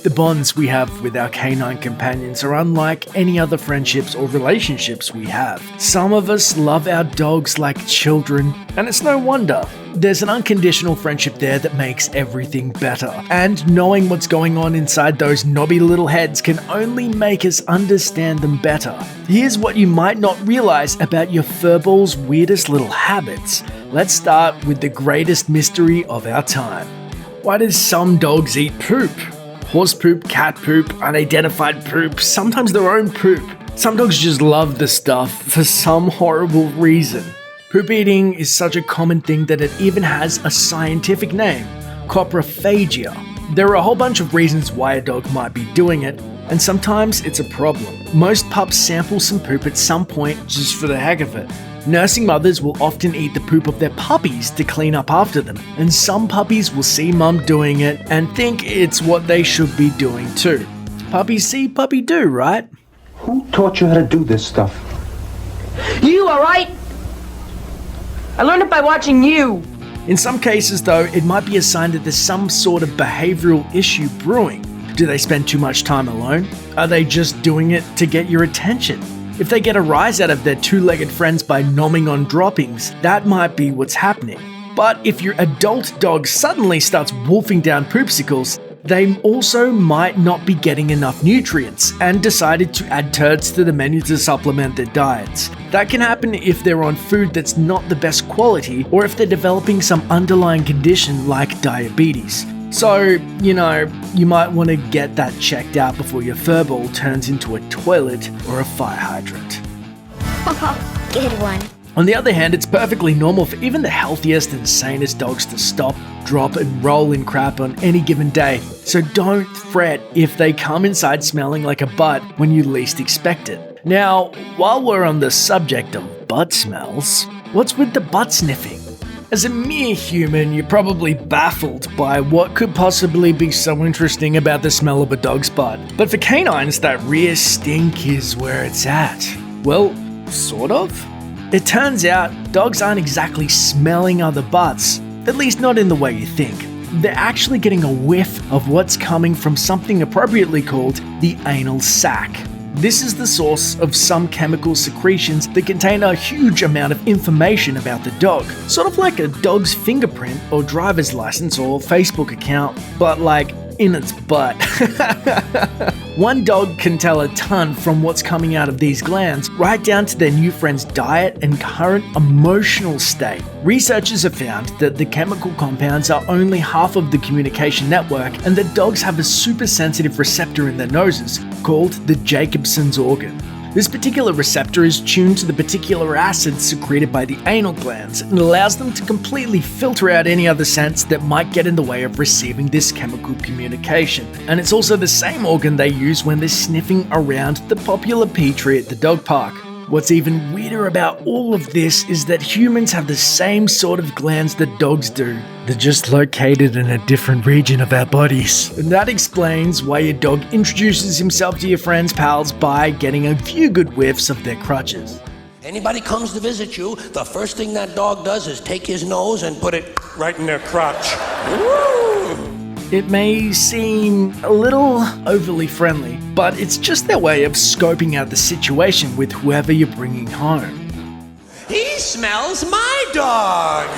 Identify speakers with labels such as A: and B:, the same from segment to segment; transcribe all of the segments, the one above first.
A: The bonds we have with our canine companions are unlike any other friendships or relationships we have. Some of us love our dogs like children, and it's no wonder. There's an unconditional friendship there that makes everything better. And knowing what's going on inside those knobby little heads can only make us understand them better. Here's what you might not realize about your furball's weirdest little habits. Let's start with the greatest mystery of our time. Why do some dogs eat poop? Horse poop, cat poop, unidentified poop, sometimes their own poop. Some dogs just love the stuff for some horrible reason. Poop eating is such a common thing that it even has a scientific name, coprophagia. There are a whole bunch of reasons why a dog might be doing it, and sometimes it's a problem. Most pups sample some poop at some point just for the heck of it. Nursing mothers will often eat the poop of their puppies to clean up after them, and some puppies will see mum doing it and think it's what they should be doing too. Puppy see, puppy do, right?
B: Who taught you how to do this stuff?
C: You, alright? I learned it by watching you.
A: In some cases though, it might be a sign that there's some sort of behavioral issue brewing. Do they spend too much time alone? Are they just doing it to get your attention? If they get a rise out of their two-legged friends by nomming on droppings, that might be what's happening. But if your adult dog suddenly starts wolfing down poopsicles, they also might not be getting enough nutrients and decided to add turds to the menu to supplement their diets. That can happen if they're on food that's not the best quality or if they're developing some underlying condition like diabetes. So, you might want to get that checked out before your furball turns into a toilet or a fire hydrant.
D: Good one.
A: On the other hand, it's perfectly normal for even the healthiest and sanest dogs to stop, drop, and roll in crap on any given day. So don't fret if they come inside smelling like a butt when you least expect it. Now, while we're on the subject of butt smells, what's with the butt sniffing? As a mere human, you're probably baffled by what could possibly be so interesting about the smell of a dog's butt. But for canines, that rear stink is where it's at. Well, sort of. It turns out, dogs aren't exactly smelling other butts, at least not in the way you think. They're actually getting a whiff of what's coming from something appropriately called the anal sac. This is the source of some chemical secretions that contain a huge amount of information about the dog, sort of like a dog's fingerprint or driver's license or Facebook account, but like in its butt. One dog can tell a ton from what's coming out of these glands, right down to their new friend's diet and current emotional state. Researchers have found that the chemical compounds are only half of the communication network, and that dogs have a super sensitive receptor in their noses called the Jacobson's organ. This particular receptor is tuned to the particular acids secreted by the anal glands and allows them to completely filter out any other scents that might get in the way of receiving this chemical communication. And it's also the same organ they use when they're sniffing around the popular pea tree at the dog park. What's even weirder about all of this is that humans have the same sort of glands that dogs do. They're just located in a different region of our bodies. And that explains why your dog introduces himself to your friends' pals by getting a few good whiffs of their crutches.
E: Anybody comes to visit you, the first thing that dog does is take his nose and put it right in their crotch. Woo!
A: It may seem a little overly friendly, but it's just their way of scoping out the situation with whoever you're bringing home.
E: He smells my dog!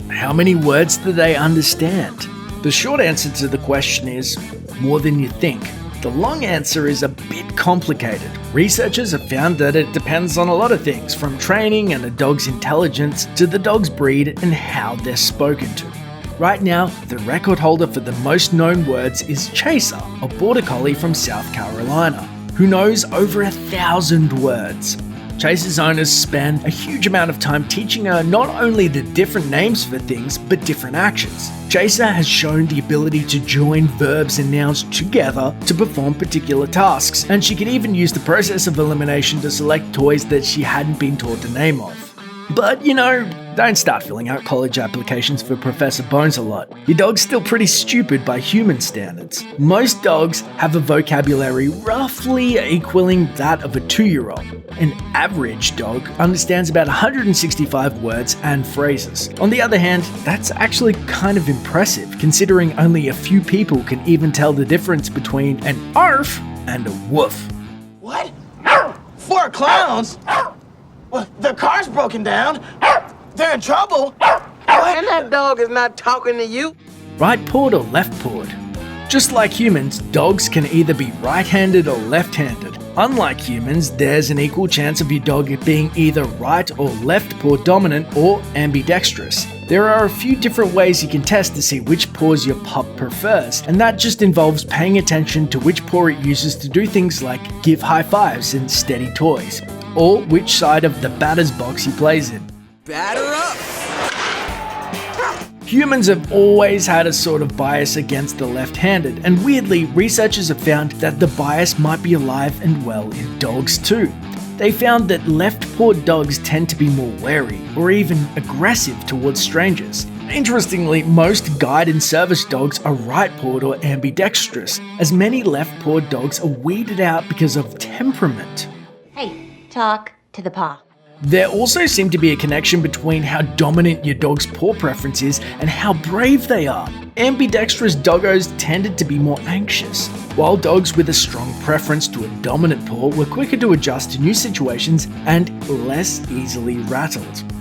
A: How many words do they understand? The short answer to the question is more than you think. The long answer is a bit complicated. Researchers have found that it depends on a lot of things, from training and a dog's intelligence to the dog's breed and how they're spoken to. Right now, the record holder for the most known words is Chaser, a border collie from South Carolina, who knows over 1,000 words. Chaser's owners spend a huge amount of time teaching her not only the different names for things, but different actions. Chaser has shown the ability to join verbs and nouns together to perform particular tasks, and she can even use the process of elimination to select toys that she hadn't been taught the name of. But don't start filling out college applications for Professor Bones a lot. Your dog's still pretty stupid by human standards. Most dogs have a vocabulary roughly equaling that of a 2-year-old. An average dog understands about 165 words and phrases. On the other hand, that's actually kind of impressive, considering only a few people can even tell the difference between an arf and a woof.
F: What? 4 clowns? Well, their car's broken down. They're in trouble.
C: And that dog is not talking to you.
A: Right-pawed or left-pawed? Just like humans, dogs can either be right-handed or left-handed. Unlike humans, there's an equal chance of your dog being either right or left-paw dominant or ambidextrous. There are a few different ways you can test to see which paws your pup prefers, and that just involves paying attention to which paw it uses to do things like give high fives and steady toys, or which side of the batter's box he plays in.
F: Batter up!
A: Humans have always had a sort of bias against the left-handed, and weirdly, researchers have found that the bias might be alive and well in dogs too. They found that left-pawed dogs tend to be more wary, or even aggressive towards strangers. Interestingly, most guide and service dogs are right-pawed or ambidextrous, as many left-pawed dogs are weeded out because of temperament.
D: Hey, talk to the paw.
A: There also seemed to be a connection between how dominant your dog's paw preference is and how brave they are. Ambidextrous doggos tended to be more anxious, while dogs with a strong preference to a dominant paw were quicker to adjust to new situations and less easily rattled.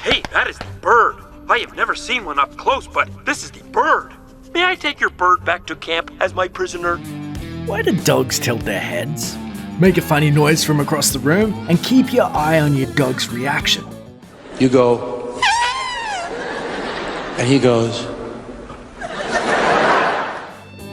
G: Hey, that is the bird. I have never seen one up close, but this is the bird. May I take your bird back to camp as my prisoner?
A: Why do dogs tilt their heads? Make a funny noise from across the room, and keep your eye on your dog's reaction.
E: You go. And he goes.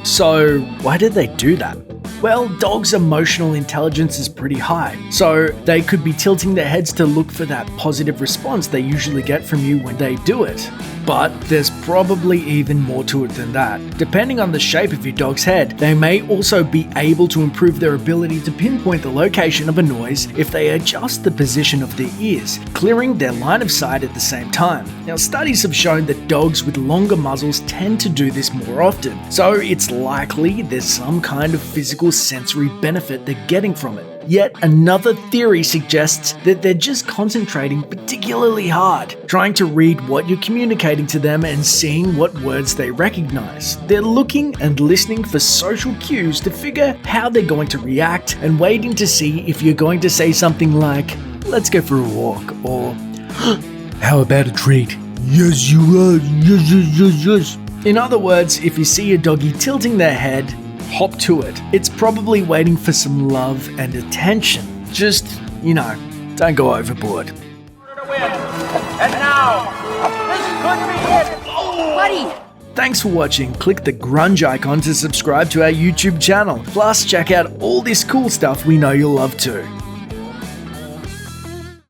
A: So, why did they do that? Well, dogs' emotional intelligence is pretty high, so they could be tilting their heads to look for that positive response they usually get from you when they do it. But there's probably even more to it than that. Depending on the shape of your dog's head, they may also be able to improve their ability to pinpoint the location of a noise if they adjust the position of their ears, clearing their line of sight at the same time. Now, studies have shown that dogs with longer muzzles tend to do this more often, so it's likely there's some kind of physical sensory benefit they're getting from it. Yet another theory suggests that they're just concentrating particularly hard, trying to read what you're communicating to them and seeing what words they recognize. They're looking and listening for social cues to figure how they're going to react and waiting to see if you're going to say something like, "Let's go for a walk," or "How about a treat?" "Yes, you are. Yes, yes, yes, yes." In other words, if you see a doggy tilting their head, hop to it. It's probably waiting for some love and attention. Just, don't go overboard.
F: And now, this could be it.
C: Buddy!
A: Thanks for watching. Click the grunge icon to subscribe to our YouTube channel. Plus, check out all this cool stuff we know you'll love too.